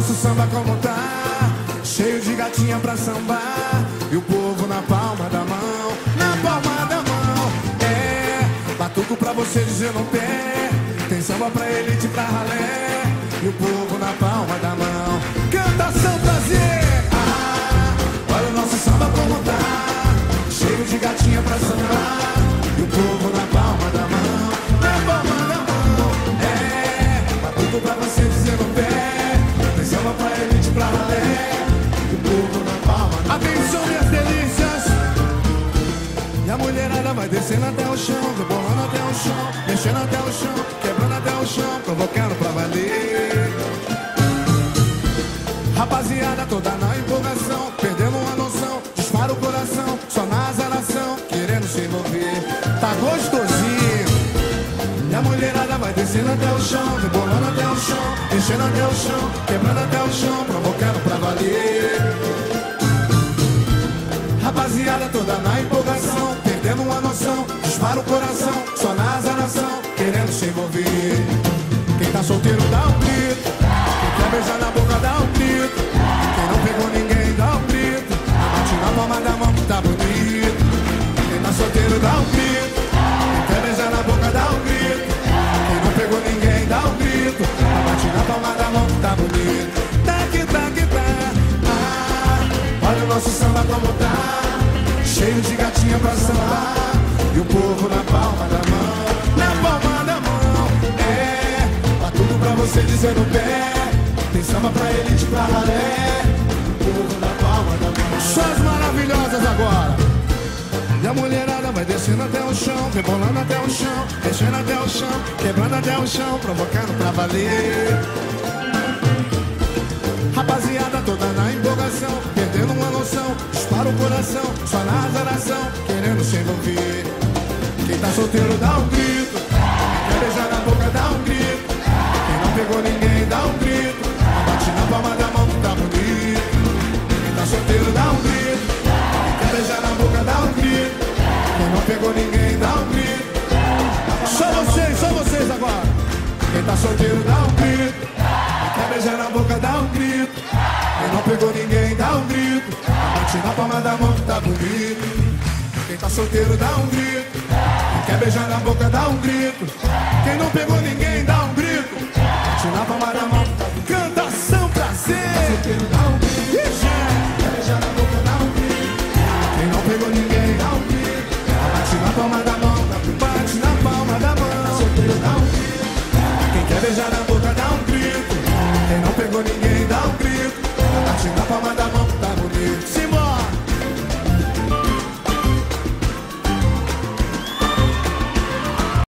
nosso samba como tá, cheio de gatinha pra sambar, e o povo na palma da mão, na palma da mão. É, batuco pra você dizer no pé, tem samba pra elite, pra ralé, e o povo na palma da mão. Canta São Prazer! Ah, olha o nosso samba como tá, cheio de gatinha pra sambar, e o povo na palma da mão, na palma da mão. É, batuco pra você dizer no pé, tem samba pra elite, pra ralé, e o povo na palma da mão. Atenção, minhas delícias! E a mulherada vai descendo até o chão, rebolando até o chão, mexendo até o chão, quebrando até o chão, provocando pra valer. Rapaziada toda na empolgação, perdendo a noção, dispara o coração, só na azaração, querendo se envolver. Tá gostosinho. E a mulherada vai descendo até o chão, rebolando até o chão, mexendo até o chão, quebrando até o chão, provocando pra valer. Rapaziada toda na empolgação, perdendo a noção, dispara o coração, só na azaração, querendo se envolver. Quem tá solteiro dá um grito, quem quer beijar na boca dá um grito, quem não pegou ninguém dá um grito, bate na palma da mão que tá bonito. Quem tá solteiro dá um grito, quem quer beijar na boca dá um grito, quem não pegou ninguém dá um grito, bate na palma da mão que tá bonito. Tá que tá que tá. Olha o nosso samba como tá, cheio de gatinha pra sambar, e o povo na palma da mão, na palma da mão. É, batuco pra você dizer no pé, tem samba pra elite, pra ralé, o povo na palma da mão. Suas maravilhosas agora. E a mulherada vai descendo até o chão, rebolando até o chão, mexendo até o chão, quebrando até o chão, provocando pra valer. Rapaziada toda na empolgação, perdendo uma noção, dispara o coração, só na azaração, querendo se envolver. Quem tá solteiro dá um grito, quem quer beijar na boca dá um grito, quem não pegou ninguém dá um grito, bate na palma da mão que tá bonito. Quem tá solteiro dá um grito, quem quer beijar na boca dá um grito, quem não pegou ninguém dá um grito. Só vocês agora. Quem tá solteiro dá um grito, quer beijar na boca dá um grito, quem não pegou ninguém dá um grito, bate na palma da mão que tá bonito. Quem tá solteiro dá um grito, quer beijar na boca dá um grito, quem não pegou ninguém dá um grito, bate na palma da mão. Canta São Prazer! Quem tá solteiro dá um grito, quer beijar na boca dá um grito, quem não pegou ninguém dá um grito, bate na palma da mão.